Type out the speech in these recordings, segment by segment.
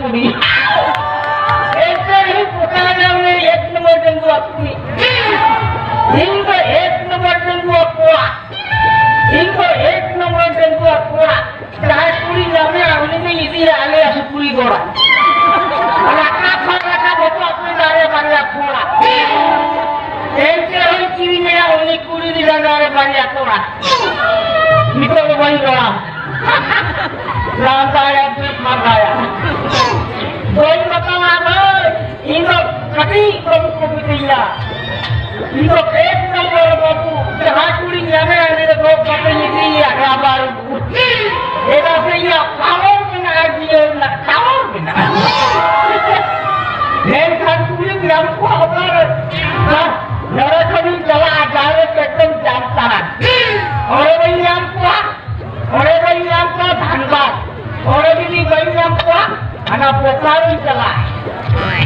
kuning. Ini bukan yang ek nomor jenggu aku. Hingga ek nomor jenggu aku. Hingga ek nomor jenggu aku. Cahaya kuning namanya ini ini ale asu kuning orang. Raka betul aku dari banyak orang. Ini kirinya ini kuning di dari banyak orang. Itu banyak orang. Lantai duit makaya. Doi matang apa? Indo kaki kamu tinggal. Indo ek nomor bapu. Cahaya kuning namanya ini tu bapu ini ya kabar. Eda punya kawal punya dia nak kawal punya. Dan kan kuning yang kuat benar. Nah, nara kami jalan ajar ketem jantan. Orang yang kuat. Orang yang kuat hanbat. Orang ini yang kuat. Anak pokari jalan.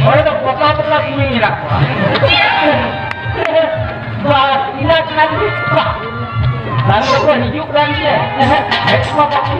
Orang tu pokar kuning nak kuat. Wah, ini kan kuat. Lalu aku hidup kan dia. Ekspor pakai.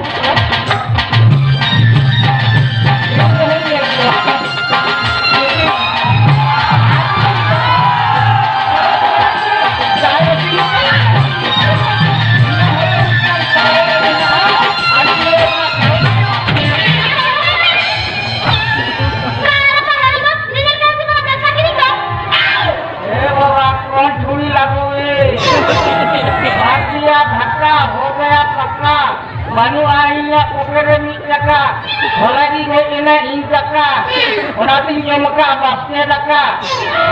Manu ahinya pokoknya mitlaka, lagi ini injaka, orang tinggal maka basnya daka,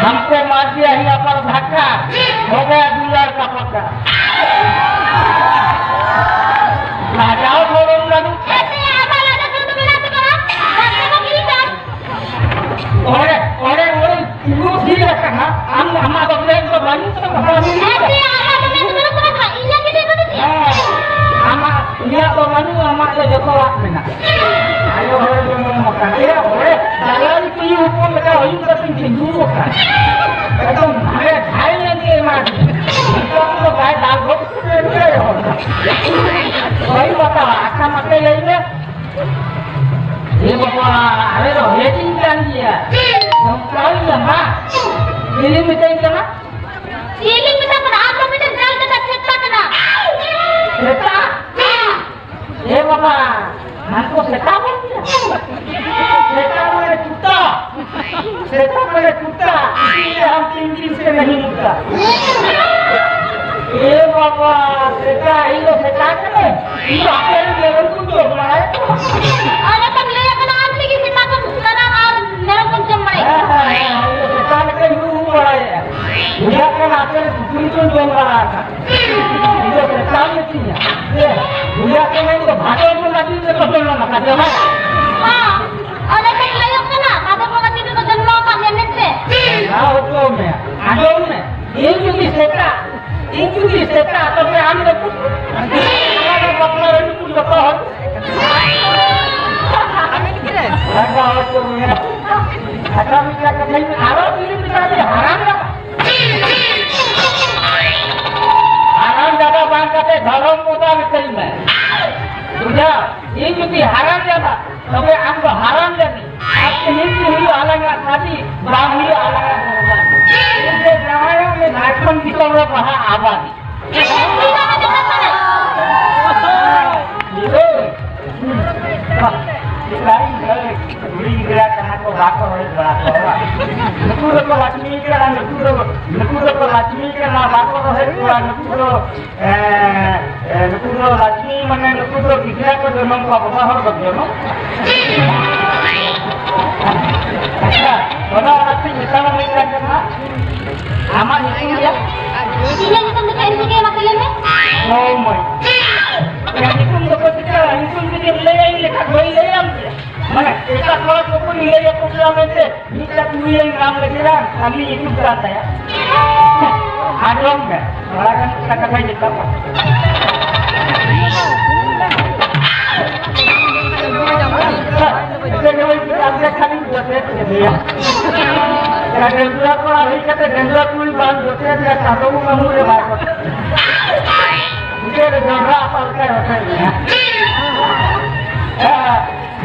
hamko masih ahinya par dhaka, pokoknya dular kapaka. Nah jauh turun lalu. Orang ibu dia kan, amma dokter itu banyak sekali. Dia bagaimana amak dia jatuh benar. Ayo orang yang makan dia boleh jalan piu pun mereka hidup tapi tinggi kan. Betul, ada kaya ni mati. Itu aku kaya dapat dia. Baik bapa, akan makan lainnya. Dia bapa, ada tu, dia tinggal dia. Kau yang mana? Ini macam mana? Ini macam mana? Apa macam jalan kita cetak kena? Cetak? Eh bapa, nanti setan dia. Setan mana juta? Setan mana juta? Dia tinggi se nahi muda. Eh bapa, setan itu setan kan? Itu apa yang dia lakukan boleh? Ada tak lihat kan apa lagi setan tu sekarang dalam macam mana? Itu setan kan itu boleh. Dia kan apa yang tuntun boleh. Itu setan itu ya. Dia kan itu bahasa pun lagi itu betul nak kata apa? Ada tak layak kena? Kata pun lagi itu betul nak yang nete. Betul me. Ada me. Ini juga setan. Ini juga setan. Tapi anda pun. Ada bakal itu pun betul. Kami kira. Ada betul me. Ada mikir kami haram ini kita haram tak? Haram jaga bangkatnya haram muda misalnya. Sudah, ini juga haram jaga. Tapi anda haram jadi. Apa ini alangan tadi, bangli alangan korban. Ini namanya ini naikkan kita orang bahasa abadi. Itu. Lain beli gerak karena kau bakar oleh bakar. Nukur kau laki kan, nukur laki kan bakar oleh kau nukur laki mana nukur kita kau demam kau bahar bagaimana? Kalau laki misalnya mereka kena, amat itu ya. Iya itu mereka ini kayak makalnya? Oh my. Yang itu mereka kita, itu mereka lelai lekat lelai. Mana? Kita kalau pun nilai aku bilang itu, kita nilai ram lagi lah. Kami itu berapa ya? Ada enggak? Kalau kan kita kata kita apa? Kita kalau kita ambil kali dua set ya. Kalau dua kalau kita dua pun bang dua set ya satu kamu dia bawa. Kita ada berapa kan ya?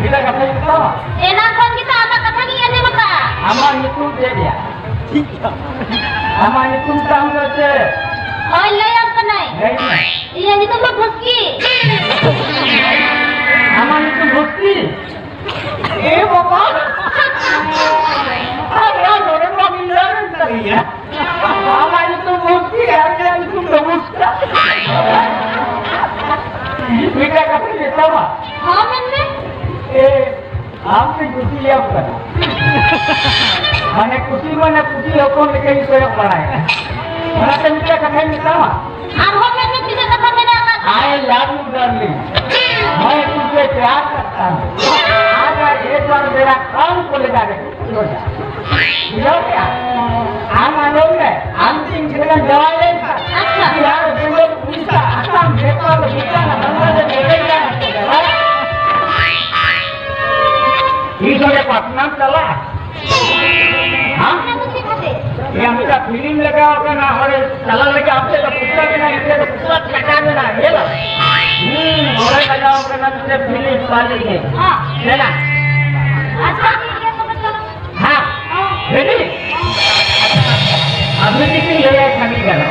Kita kata itu. Enak kan Aman itu dia dia. Aman itu tahu saja. Oh, layak kenai. Iya itu mah bukti. Aman itu bukti. Bapak. Ada orang mau bilang tadi ya. Aman itu bukti, ada itu berbuka. Mereka kata sama. हाँ मैंने आपने कुछ लिया होगा मैंने कुछ लोगों ने कहीं प्रयोग बनाया मैंने तो मिला कथा मिला आप हो मैंने किसे कथा मैंने आना आई लव यू डार्लिंग मैं तुझे प्यार करता हूँ आज एक बार मेरा काम को ले जा रहे क्या हम मानोगे हम तीन जगह जवाब अच्छा यार तुम पूछता आता मेरे को पूछता ना बंदा ने मेरे क्या पटना चला हाँ ये हमेशा फिल्म लगा होगा ना और चला लगा आपसे तो पुस्तक भी ना इसे तो पुस्तक चटा देना ये लो और लगा होगा ना तुझे फिल्म वाले के हाँ लेना अच्छा ठीक है समझ लो हाँ रेडी अभी किसी ले खाली करना